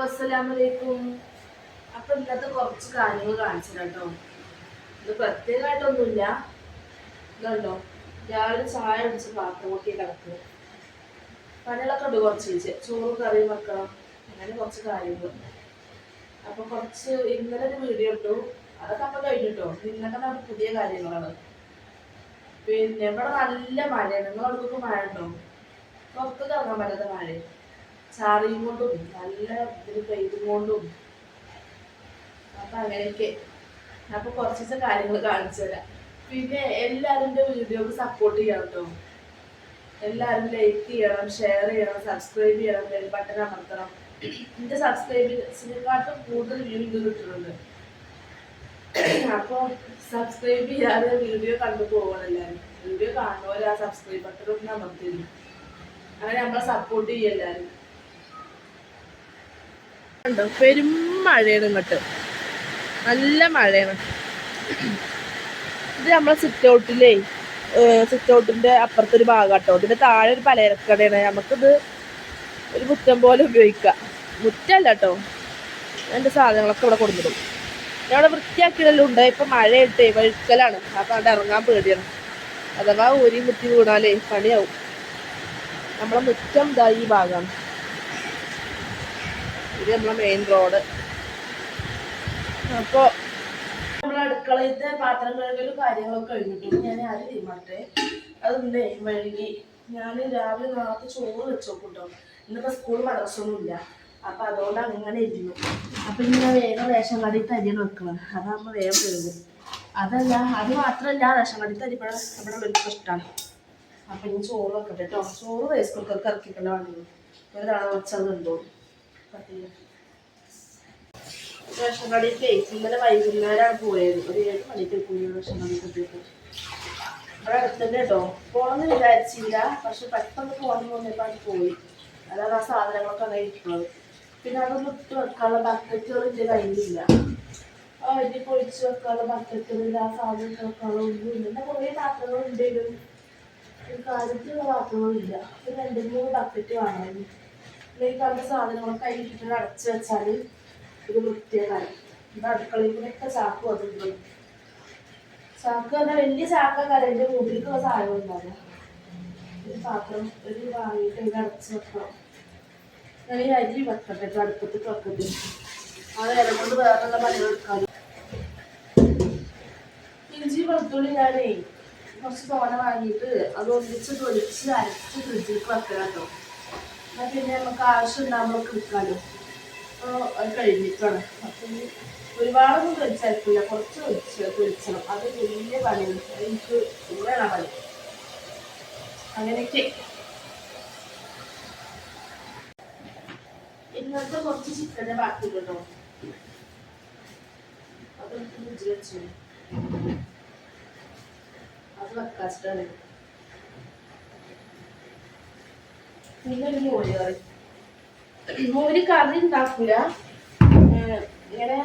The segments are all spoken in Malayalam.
അസ്സലാമലൈക്കും. അപ്പൊ ഇന്നത്തെ കുറച്ച് കാര്യങ്ങൾ കാണിച്ചു കേട്ടോ. ഇത് പ്രത്യേകമായിട്ടൊന്നുമില്ല. ഇതുണ്ടോ, രാവിലെ ചായ അടിച്ച് പാത്രം കൂട്ടി കിടക്കുക, പണികളൊക്കെ ഉണ്ട് കുറച്ച് ചോറും കറിയും വെക്കണം, അങ്ങനെ കുറച്ച് കാര്യങ്ങൾ. അപ്പൊ കുറച്ച് ഇന്നലെ ഒരു വീഡിയോ ഇട്ടു, അതൊക്കെ അപ്പൊ കഴിഞ്ഞിട്ടോ. ഇന്നത്തെ നമ്മുടെ പുതിയ കാര്യങ്ങളാണ്. പിന്നെ ഇവിടെ നല്ല മഴയാണ്. നിങ്ങളവിടേക്കൊക്കെ മഴ ഉണ്ടോ? പുറത്തേക്ക് ഇറങ്ങാൻ പറ്റാത്ത മഴ, ചാറിയും കൊണ്ടും നല്ല ഇതിൽ പെയ്തും കൊണ്ടും. അപ്പൊ അങ്ങനെയൊക്കെ. അപ്പൊ കുറച്ച് കാര്യങ്ങൾ കാണിച്ചു തരാം. പിന്നെ എല്ലാവരും എൻ്റെ വീഡിയോക്ക് സപ്പോർട്ട് ചെയ്യണം കേട്ടോ. എല്ലാവരും ലൈക്ക് ചെയ്യണം, ഷെയർ ചെയ്യണം, സബ്സ്ക്രൈബ് ചെയ്യണം, ബെൽ ബട്ടൺ അമർത്തണം. എൻ്റെ സബ്സ്ക്രൈബിനെക്കാട്ടും കൂടുതൽ വ്യൂ ഇത് കിട്ടുന്നുണ്ട്. അപ്പോൾ സബ്സ്ക്രൈബ് ചെയ്യാതെ വീഡിയോ കണ്ടു പോകണം. എല്ലാവരും വീഡിയോ കാണുന്നവരെ ആ സബ്സ്ക്രൈബ് ബട്ടൺ ഒന്ന് അമർത്തിയിരുന്നു. അങ്ങനെ നമ്മളെ സപ്പോർട്ട് ചെയ്യും എല്ലാവരും. ഉണ്ടോ, പെരും മഴയാണ് ഇങ്ങോട്ട്, നല്ല മഴയാണ്. ഇത് നമ്മളെ സിറ്റ് ഔട്ടിന്റെ അപ്പുറത്തൊരു ഭാഗം കേട്ടോ. ഇതിന്റെ താഴെ ഒരു പലചരക്കടയാണ്. നമുക്കിത് ഒരു മുറ്റം പോലെ ഉപയോഗിക്കാം. മുറ്റല്ല കേട്ടോ, എൻ്റെ സാധനങ്ങളൊക്കെ ഇവിടെ കൊടുത്തിടും. ഞാൻ ഇവിടെ വൃത്തിയാക്കിയതെല്ലാം ഉണ്ട്. ഇപ്പൊ മഴയിട്ടേ വഴുക്കലാണ്, അപ്പൊ അവിടെ ഇറങ്ങാൻ പേടിയാണ്. അഥവാ ഊരി മുത്തി വീണാലേ പണിയാവും. നമ്മളെ മുറ്റം ഇതാ ഈ ഭാഗമാണ്. ഇത് നമ്മളെ മെയിൻ റോഡ്. അപ്പോൾ നമ്മളെ അടുക്കളയിലത്തെ പാത്രം കഴുകലും കാര്യങ്ങളൊക്കെ കഴിഞ്ഞിട്ടു. ഞാൻ ആദ്യം തീരുമാനട്ടെ അതുണ്ടേ വഴുകി. ഞാൻ രാവിലെ നേരത്തെ ചോറ് വെച്ചോക്കൂട്ടോ. ഇന്നിപ്പോൾ സ്കൂൾ മദ്രസൊന്നും ഇല്ല, അപ്പം അതുകൊണ്ട് അങ്ങനെ ഇരുന്നു. അപ്പം ഇങ്ങനെ വേഗം റേഷൻ കടയിൽ തരിയാണ് വെക്കണം. അതാകുമ്പോൾ വേഗം കഴുകും. അതല്ല, അത് മാത്രമല്ല, റേഷൻ കടയിൽ തരിപ്പോഴ നമ്മുടെ വലിയ ഇഷ്ടമാണ്. അപ്പം ഇനി ചോറ് വെക്കട്ടെ കേട്ടോ. ചോറ് റൈസ് കുക്കർക്ക് ഇറക്കിക്കല്ല വേണ്ടത്. ഒരു തവണ വെച്ചത് ഉണ്ടോ പറ്റില്ല. റേഷൻ കടയിലേക്ക് ഇന്നലെ വൈകുന്നേരമാണ് പോയത്. ഒരു 7 മണിക്ക് പോയി റേഷൻ കടയിൽ കിട്ടിയിട്ട്. അവിടെ അടുത്തന്നെ കേട്ടോ. പോകണമെന്ന് വിചാരിച്ചില്ല, പക്ഷെ പെട്ടെന്ന് പോകണമെന്ന് തോന്നിയപ്പോൾ അത് പോയി. അതാണ് ആ സാധനങ്ങളൊക്കെ അങ്ങനെ ഇരിക്കുന്നത്. പിന്നെ അതൊന്നും ഇട്ട് വെക്കാനുള്ള ബക്കറ്റുകൾ എൻ്റെ കയ്യിലില്ല. അരി പൊഴിച്ച് വെക്കാനുള്ള ബക്കറ്റുകളില്ല, ആ സാധനം ഇട്ട് വെക്കാനുള്ള ഒന്നുമില്ല. പിന്നെ കുറേ പാത്രങ്ങൾ ഉണ്ടെങ്കിലും ഒരു കാര്യത്തിലുള്ള പാത്രങ്ങളില്ല. ഒരു 2-3 ബക്കറ്റ് വാങ്ങാനും. ഈ കാണുന്ന സാധനങ്ങളൊക്കെ കയ്യിലിട്ട് അടച്ച് വെച്ചാൽ ഇത് വൃത്തിയാണ്. ഇത് അടുക്കളയിൽ കൂടെയൊക്കെ ചാക്ക് വന്നിട്ടുണ്ട്. ചാക്ക് പറഞ്ഞാൽ വലിയ ചാക്കാണ്. എൻ്റെ വീട്ടിലേക്കുള്ള സാധനം ഉണ്ടാകുക. ഒരു പാത്രം ഒരു വാങ്ങിയിട്ട് അതിൽ അടച്ച് വെക്കണം. ഞാൻ ഈ അരി വെക്കട്ടെ, അടുപ്പത്ത് വെക്കട്ടെ. ആ നേരം കൊണ്ട് വേറെയുള്ള പണികൾ എടുക്കാനും. ഇഞ്ചി വെളുത്തുള്ളി ഞാനേ കുറച്ച് തോന വാങ്ങിയിട്ട് അത് ഒന്നിച്ച് തൊലിച്ച് അരച്ച് ഫ്രിഡ്ജിലേക്ക് വെക്കണം കേട്ടോ. എന്നാൽ പിന്നെ നമുക്ക് ആവശ്യം ഉണ്ടാകുമ്പോൾ എടുക്കാമല്ലോ. അപ്പോൾ അത് കഴിഞ്ഞിട്ടാണ്. അപ്പം ഒരുപാടൊന്നും തൊലിച്ചരക്കില്ല, കുറച്ച് തൊലിച്ചണം. അത് വലിയ പണിയാണ്. എനിക്ക് കൂടെയാണ് പണി. അങ്ങനെയൊക്കെ. ഇന്നത്തെ കുറച്ച് ചിക്കൻ്റെ ബാക്കി കേട്ടോ. അത് ഫ്രിഡ്ജിൽ വെച്ചു. അത് വെക്കാച്ചിട്ടാണ്. പിന്നെ ഒരു മോര് കറി. മോര് കറി ഉണ്ടാക്കൂല. ഇങ്ങനെ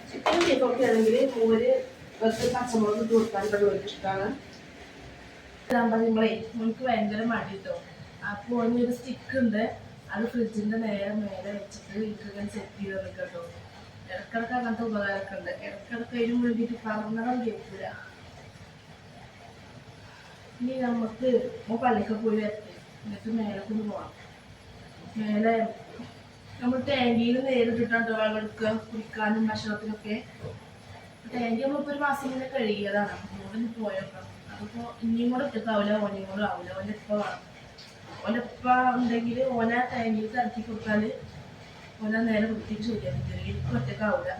ചിക്കൻ ബീഫൊക്കെ ആണെങ്കിൽ മോര് വെച്ച് പച്ചമുളക് ഇട്ട് കൊടുക്കാൻ ഇവിടെ ഇഷ്ടമാണ്. ഇതാകുമ്പോൾ നിങ്ങളെ നമുക്ക് ഭയങ്കര മടി കേട്ടോ. അപ്പോൾ ഒരു സ്റ്റിക്ക് ഉണ്ട്, അത് ഫ്രിഡ്ജിൻ്റെ നേരെ മേലെ വെച്ചിട്ട് ഇങ്ങനെ സെറ്റ് ചെയ്ത് വെക്കുക കേട്ടോ. ഇടക്കിടക്ക് അങ്ങനത്തെ ഉപകാരമൊക്കെ ഉണ്ട്. ഇടക്കിടക്ക് അതിനും വേണ്ടിയിട്ട് പറഞ്ഞതും കേൾക്കില്ല. ഇനി നമുക്ക് പള്ളിക്ക് പോയി വരട്ടെ, എന്നിട്ട് മേലെ കൊണ്ട് പോകണം. മേലെ നമ്മൾ ടാങ്കിയിൽ നേരിട്ടിട്ടാണ് വെള്ളം എടുക്കുക, കുടിക്കാനും ഭക്ഷണത്തിനൊക്കെ. ടാങ്കി നമ്മളിപ്പോൾ 1 മാസം മുന്നേ കഴുകിയതാണ്. അതുകൊണ്ട് പോയേക്കാം. അതിപ്പോൾ ഇനിയും കൂടെ ഒറ്റക്കാവില്ല, ഓനെയും കൂടെ ആവില്ല. ഓനെപ്പ വേണം. ഓനെപ്പ ഉണ്ടെങ്കിൽ ഓനെ ടാങ്കിൽ ഇറക്കി കൊടുത്താൽ ഓനെ നേരെ വൃത്തിക്ക് ശരിയാക്കി തരും. എനിക്ക് ഒറ്റക്കാവില്ല.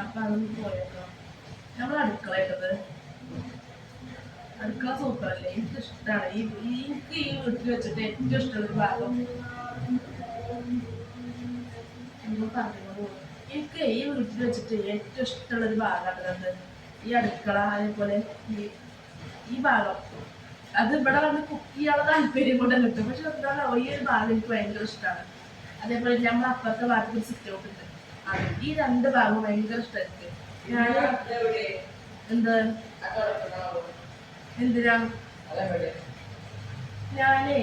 അപ്പം അതൊന്ന് പോയേക്കാം. നമ്മൾ അടുക്കളയിട്ടത് അടുക്കള സൂപ്പറല്ലേ, എനിക്ക് ഇഷ്ടമാണ്. എനിക്ക് ഈ വീട്ടിൽ വെച്ചിട്ട് ഏറ്റവും ഇഷ്ടമുള്ളൊരു ഭാഗം എനിക്ക് ഈ വീട്ടിൽ വെച്ചിട്ട് ഏറ്റവും ഇഷ്ടമുള്ളൊരു ഭാഗമാണ് ഈ അടുക്കള. അതേപോലെ ഈ ഭാഗം അത് ഇവിടെ വന്ന് കുക്ക് ചെയ്യാനുള്ള താല്പര്യം കൊണ്ട് കിട്ടും. പക്ഷെ എന്താണോ ഈ ഒരു ഭാഗം എനിക്ക് ഭയങ്കര ഇഷ്ടമാണ്. അതേപോലെ നമ്മൾ അപ്പുറത്തെ ഭാഗത്ത് ഒരു സിറ്റ് ഔട്ട് ഉണ്ട്. അത് ഈ 2 ഭാഗവും ഭയങ്കര ഇഷ്ടമായിരിക്കും. ഞാൻ എന്തിനാ ഞാനേ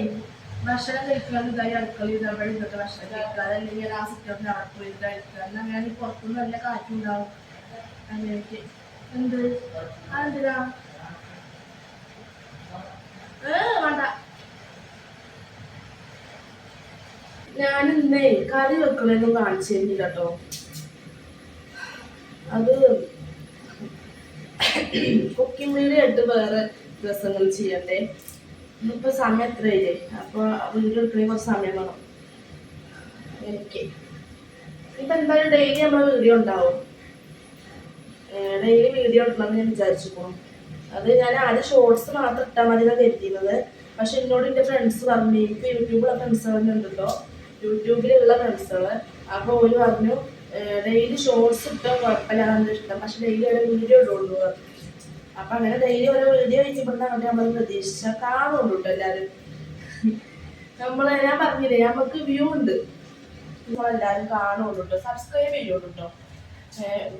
ഭക്ഷണം കഴിക്കാൻ ഇതായി അടുക്കളയിൽ അവിടെ ഇന്നത്തെ ഭക്ഷണം കഴിക്കുക, അതല്ലെങ്കിൽ ആ സിറ്റൗട്ടിൽ അവിടെ പോയി കഴിക്കുക. എന്നാൽ അങ്ങനെ പുറത്തുനിന്ന് നല്ല കാറ്റുണ്ടാവും. അങ്ങനെയൊക്കെ എന്ത് അതെന്തിനാ വേണ്ട. ഞാനിന്നേ കറി വെക്കണേന്നും കാണിച്ചു തരുന്നില്ല കേട്ടോ. അത് കുക്കിംഗ് വീഡിയോ ആയിട്ട് വേറെ ദിവസങ്ങൾ ചെയ്യണ്ടേ. ഇന്നിപ്പോ സമയം എത്രയില്ലേ, അപ്പൊ വീഡിയോ എടുക്കണേ കുറച്ച് സമയം വേണം എനിക്ക്. ഇപ്പൊ എന്തായാലും ഡെയിലി നമ്മളെ വീഡിയോ ഉണ്ടാവും, ഡെയിലി വീഡിയോ ഇടണമെന്ന് ഞാൻ വിചാരിച്ചിരിക്കണം. അത് ഞാൻ ആദ്യം ഷോർട്സ് മാത്രം ഇട്ടാൽ മതി എന്നാണ് കരുതിയിരുന്നത്. പക്ഷെ എന്നോട് എൻ്റെ ഫ്രണ്ട്സ് പറഞ്ഞു, എനിക്ക് യൂട്യൂബിലുള്ള ഫ്രണ്ട്സുകൾ ഉണ്ടല്ലോ, യൂട്യൂബിലുള്ള ഫ്രണ്ട്സുകൾ, അപ്പോൾ അവർ പറഞ്ഞു ഡെയിലി ഷോർട്സ് ഇട്ടാൽ കുഴപ്പമില്ലാതെ ഇഷ്ടം, പക്ഷെ ഡെയിലി ഓരോ വീഡിയോ ഇടുള്ളൂ. അപ്പം അങ്ങനെ ഡെയിലി ഓരോ വീഡിയോ വെച്ചപ്പെടുന്ന അങ്ങോട്ട് നമ്മൾ പ്രതീക്ഷിച്ചാൽ കാണുള്ളൂ കേട്ടോ എല്ലാവരും. ഞാൻ പറഞ്ഞില്ലേ നമുക്ക് വ്യൂ ഉണ്ട്, നമ്മളെല്ലാവരും കാണുള്ളൂ കേട്ടോ, സബ്സ്ക്രൈബ് ചെയ്യുള്ളൂ കേട്ടോ.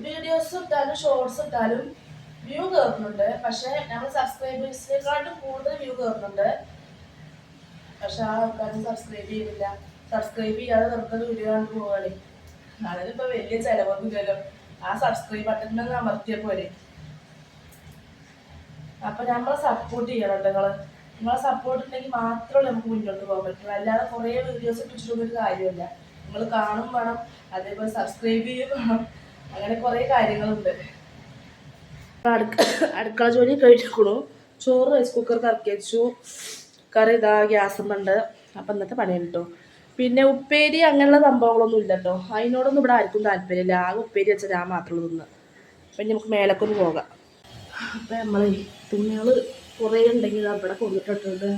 വീഡിയോസ് ഇട്ടാലും ഷോർട്സ് ഇട്ടാലും വ്യൂ കയറുന്നുണ്ട്, പക്ഷെ നമ്മൾ സബ്സ്ക്രൈബേഴ്സിനെക്കാട്ടും കൂടുതൽ വ്യൂ കയറുന്നുണ്ട്. പക്ഷെ ആ ആൾക്കാരും സബ്സ്ക്രൈബ് ചെയ്യുന്നില്ല. സബ്സ്ക്രൈബ് ചെയ്യാതെ വെറുതെ വീഡിയോ കണ്ടു പോവുകയാണ്. അതിനിപ്പോൾ വലിയ ചിലവൊന്നും ഇല്ലല്ലോ, ആ സബ്സ്ക്രൈബ് ബട്ടൺ അമർത്തിയ പോലെ. അപ്പം നമ്മളെ സപ്പോർട്ട് ചെയ്യണം കേട്ടോ. നിങ്ങളെ സപ്പോർട്ട് ഉണ്ടെങ്കിൽ മാത്രമേ നമുക്ക് മുന്നോട്ട് പോകാൻ പറ്റുള്ളൂ. അല്ലാതെ കുറേ വീഡിയോസ് ഇട്ടിട്ടൊരു കാര്യമില്ല. നിങ്ങൾ കാണും വേണം, അതേപോലെ സബ്സ്ക്രൈബ് ചെയ്യും വേണം, അങ്ങനെ കുറേ കാര്യങ്ങളുണ്ട്. അടുക്കള ജോലി കഴിഞ്ഞിരിക്കണു. ചോറ് റൈസ് കുക്കർക്ക് ഇറക്കി വെച്ചു, കറി ഇതാ ഗ്യാസുമുണ്ട്. അപ്പം ഇന്നത്തെ പണിയാണ് കേട്ടോ. പിന്നെ ഉപ്പേരി അങ്ങനെയുള്ള സംഭവങ്ങളൊന്നും ഇല്ല കേട്ടോ, അതിനോടൊന്നും ഇവിടെ ആർക്കും താല്പര്യമില്ല. ആകെ ഉപ്പേരി വെച്ചാൽ ഞാൻ മാത്രമേ തിന്ന്. അപ്പം നമുക്ക് മേലക്കൊന്ന് പോകാം. അപ്പം നമ്മൾ തുണികൾ കുറേ ഉണ്ടെങ്കിൽ അവിടെ കൊണ്ടിട്ടിട്ടുണ്ട്.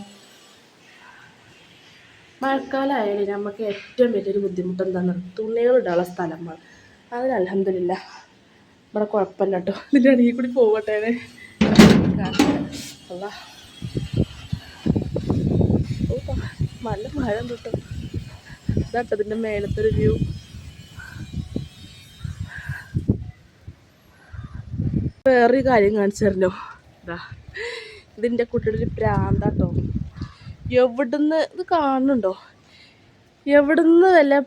മഴക്കാലമായാലും നമുക്ക് ഏറ്റവും വലിയൊരു ബുദ്ധിമുട്ട് എന്താണ്, തുണികൾ ഇടാനുള്ള സ്ഥലമാണ്. അതിന് അൽഹംദുലില്ലാ ഇവിടെ കുഴപ്പമില്ല കേട്ടോ. ഇതിൻ്റെ അടിയിൽ കൂടി പോകട്ടെ. അല്ല നല്ല മഴ കിട്ടോ. ഇതാട്ടോ ഇതിൻ്റെ മേലത്തൊരു വ്യൂ. വേറൊരു കാര്യം കാണിച്ചായിരുന്നോ, ഇതാ ഇതിൻ്റെ കുട്ടിയുടെ ഒരു പ്രാന്താട്ടോ. എവിടുന്ന് ഇത് കാണുന്നുണ്ടോ, എവിടുന്ന് വല്ല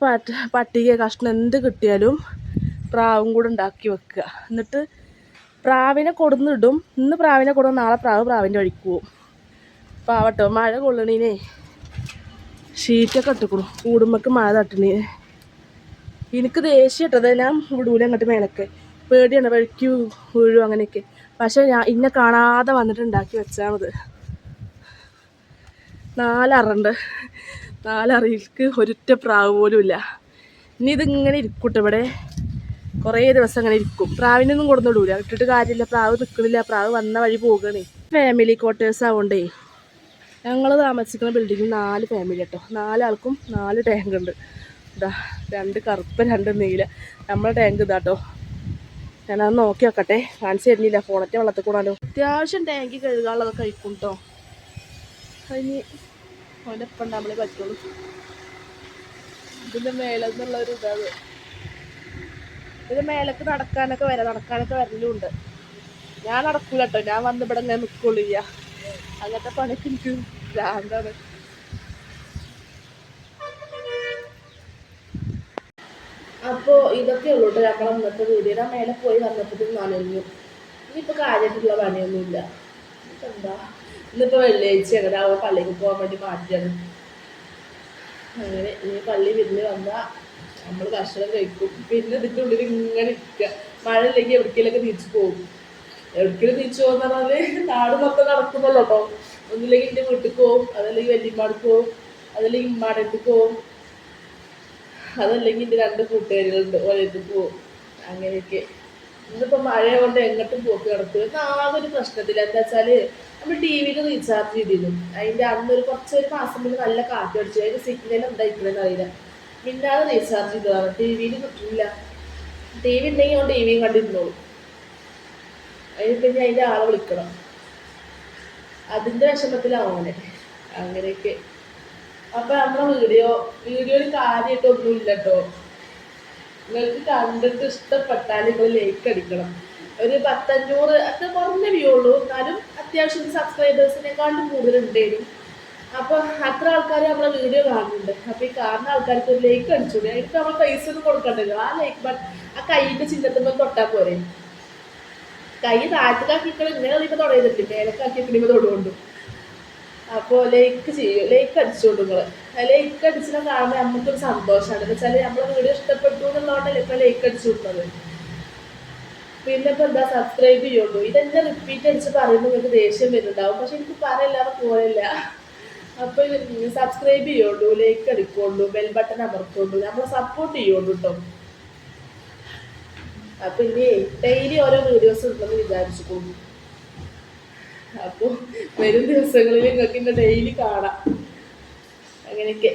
പട്ടിക കഷ്ണം എന്ത് കിട്ടിയാലും പ്രാവും കൂടെ ഉണ്ടാക്കി വെക്കുക. എന്നിട്ട് പ്രാവിനെ കൊടുന്നിടും. ഇന്ന് പ്രാവിനെ കൊടുന്ന് നാളെ പ്രാവിൻ്റെ വഴിക്ക് പോവും. പാവട്ടോ, മഴ കൊള്ളണീനേ ഷീറ്റൊക്കെ ഇട്ടിക്കണു, കൂടുമ്പക്ക് മഴ തട്ടണേ. എനിക്ക് ദേഷ്യം ഇട്ടത്, ഞാൻ വിടൂല അങ്ങോട്ട് മേലൊക്കെ, പേടിയാണ് വഴിക്ക് വീഴും അങ്ങനെയൊക്കെ. പക്ഷെ ഇന്നെ കാണാതെ വന്നിട്ട് ഉണ്ടാക്കി വെച്ചാൽ മതി. 4 അറയുണ്ട്, 4 അറയിലേക്ക് ഒരൊറ്റ പ്രാവ് പോലും ഇല്ല. ഇനി ഇതിങ്ങനെ ഇരിക്കൂട്ടെ, ഇവിടെ കുറേ ദിവസം അങ്ങനെ ഇരിക്കും. പ്രാവിനൊന്നും കൊടുന്നിടൂല, ഇട്ടിട്ട് കാര്യമില്ല, പ്രാവ് നിൽക്കണില്ല, പ്രാവ് വന്ന വഴി പോകണേ. ഫാമിലി ക്വാർട്ടേഴ്സ് ആവണ്ടേ. ഞങ്ങൾ താമസിക്കുന്ന ബിൽഡിങ്ങിൽ 4 ഫാമിലി കേട്ടോ. 4 ആൾക്കും 4 ടാങ്ക് ഉണ്ട്. ഇതാ 2 കറുപ്പ് 2 നീല. നമ്മളെ ടാങ്ക് ഇതാട്ടോ. ഞാനത് നോക്കി വെക്കട്ടെ, കാണിച്ചു തരുന്നില്ല, ഫോണത്തെ വെള്ളത്തിൽ കൂടാലോ. അത്യാവശ്യം ടാങ്ക് കഴുകാനുള്ളതൊക്കെ കഴിക്കും കേട്ടോ. അതിന് അവൻ്റെ എപ്പം നമ്മളെ പറ്റുള്ളൂ. ഇതിൻ്റെ മേലെ നിന്നുള്ളൊരു ഇതാണ്. ഇതിൻ്റെ മേലേക്ക് നടക്കാനൊക്കെ വരലും ഉണ്ട്. ഞാൻ നടക്കൂല കേട്ടോ, ഞാൻ വന്ന് ഇവിടെ ഇങ്ങനെ നിൽക്കുള്ളൂ ചെയ്യാ. അങ്ങനത്തെ പണിക്ക് എനിക്ക് ഭ്രാന്താണ്. അപ്പോൾ ഇതൊക്കെ ഉള്ളൂ കേട്ടോ നമ്മളെ ഇന്നത്തെ വീഡിയോ. മേലെ പോയി വന്നപ്പോഴത്തേക്കും നനഞ്ഞു. ഇനിയിപ്പോൾ കാര്യമായിട്ടുള്ള പണിയൊന്നുമില്ല. എന്താ ഇന്നിപ്പോൾ വെള്ളിയാഴ്ചയാണ്, രാവിലെ പള്ളിക്ക് പോകാൻ വേണ്ടി മാറ്റിയാണ്. അങ്ങനെ ഇനി പള്ളി വിരുന്ന് വന്നാൽ നമ്മൾ ഭക്ഷണം കഴിക്കും. പിന്നെ ഇതിൻ്റെ ഉള്ളിൽ ഇങ്ങനെ ഇരിക്കുക. മഴ ഇല്ലെങ്കിൽ എവിടേക്കെങ്കിലൊക്കെ തിരിച്ചു പോകും. എവിടേക്കെങ്കിലും തിരിച്ചു പോകുന്ന പറഞ്ഞാൽ നാട് മൊത്തം നടക്കുന്നല്ലോ കേട്ടോ. ഒന്നില്ലെങ്കിൽ എൻ്റെ വീട്ടിൽ പോവും, അതല്ലെങ്കിൽ വല്യമ്മാടക്ക് പോവും, അതല്ലെങ്കിൽ ഉമ്മാടെ അടുത്തേക്ക് പോവും, അതല്ലെങ്കിൽ എൻ്റെ 2 കൂട്ടുകാരികളുണ്ട്, ഓരോരുത്തർക്ക് പോവും. അങ്ങനെയൊക്കെ. ഇന്നിപ്പോൾ മഴ കൊണ്ട് എങ്ങോട്ടും പോക്ക് കിടക്കും. ആകെ ഒരു പ്രശ്നത്തില്ല. എന്താ വെച്ചാൽ നമ്മൾ ടി വിയിൽ റീചാർജ് ചെയ്തിരുന്നു. അതിൻ്റെ അന്നൊരു കുറച്ചൊരു മാസം മുന്നേ നല്ല കാറ്റ് അടിച്ചു. അതിൻ്റെ സിഗ്നൽ എന്തായിക്കണെന്ന് അറിയില്ല. മിന്നാതെ റീചാർജ് ചെയ്തതാണ്. ടി വിയിൽ കിട്ടില്ല. ടി വി ഉണ്ടെങ്കിൽ ടി വിയും കണ്ടിരുന്നോളൂ. അതിന് പിന്നെ അതിൻ്റെ ആളെ വിളിക്കണം. അതിൻ്റെ വിഷമത്തിലാവനെ. അങ്ങനെയൊക്കെ. അപ്പം നമ്മളെ വീഡിയോയിൽ കാര്യമായിട്ടൊന്നും ഇല്ല കേട്ടോ. നിങ്ങൾക്ക് കണ്ടിട്ട് ഇഷ്ടപ്പെട്ടാൽ നിങ്ങൾ ലൈക്ക് അടിക്കണം. ഒരു 100-500 അത്ര കുറഞ്ഞ വ്യൂ ഉള്ളൂ, എന്നാലും അത്യാവശ്യം സബ്സ്ക്രൈബേഴ്സിനെക്കാളും കൂടുതലുണ്ടായിരുന്നു. അപ്പൊ അത്ര ആൾക്കാർ നമ്മളെ വീഡിയോ കാണുന്നുണ്ട്. അപ്പൊ ഈ കാണുന്ന ആൾക്കാർക്ക് ഒരു ലൈക്ക് അടിച്ചൂടെ? അതിന് നമ്മൾ പൈസ ഒന്നും കൊടുക്കണ്ടല്ലോ. ആ ലൈക്ക് ബട്ട് ആ കൈയിന്റെ ചിഹ്നത്തിന്മേൽ തൊട്ടാ പോരെ. കൈ താഴത്തേക്കാക്കിക്കൾ ഇങ്ങനെ പറയുമ്പോൾ തുടങ്ങിയിട്ടില്ല, മേലക്കാക്കി പിടിയുമ്പോൾ തൊടുകൊണ്ടു. അപ്പോൾ ലൈക്ക് ചെയ്യൂ, ലൈക്ക് അടിച്ചോളൂ നിങ്ങൾ. ലൈക്ക് അടിച്ചിട്ട് കാണുമ്പോൾ നമുക്കൊരു സന്തോഷമാണ്. എന്ന് വെച്ചാൽ നമ്മളെ വീഡിയോ ഇഷ്ടപ്പെട്ടു എന്നുള്ളതുകൊണ്ടല്ലേ ഇപ്പൊ ലൈക്ക് അടിച്ചു കൊടുക്കുന്നത്. പിന്നെ ഇപ്പൊ എന്താ, സബ്സ്ക്രൈബ് ചെയ്യുള്ളൂ. ഇതെന്നെ റിപ്പീറ്റ് അടിച്ച് പറയുമ്പോൾ നിങ്ങൾക്ക് ദേഷ്യം വരുന്നുണ്ടാവും. പക്ഷെ എനിക്ക് പറയല്ലാതെ പോരല്ല. അപ്പൊ സബ്സ്ക്രൈബ് ചെയ്യുള്ളൂ, ലൈക്ക് അടിക്കുള്ളൂ, ബെൽ ബട്ടൺ അമർത്തുള്ളൂ, നമ്മളെ സപ്പോർട്ട് ചെയ്യുള്ളൂ കേട്ടോ. അപ്പൊ ഇനി ഡെയിലി ഓരോ വീഡിയോസ് ഉണ്ടെന്ന് വിചാരിച്ചു. അപ്പോൾ വരും ദിവസങ്ങളിൽ നിങ്ങൾക്ക് ഇന്ന് ഡെയിലി കാണാം. അങ്ങനെയൊക്കെ.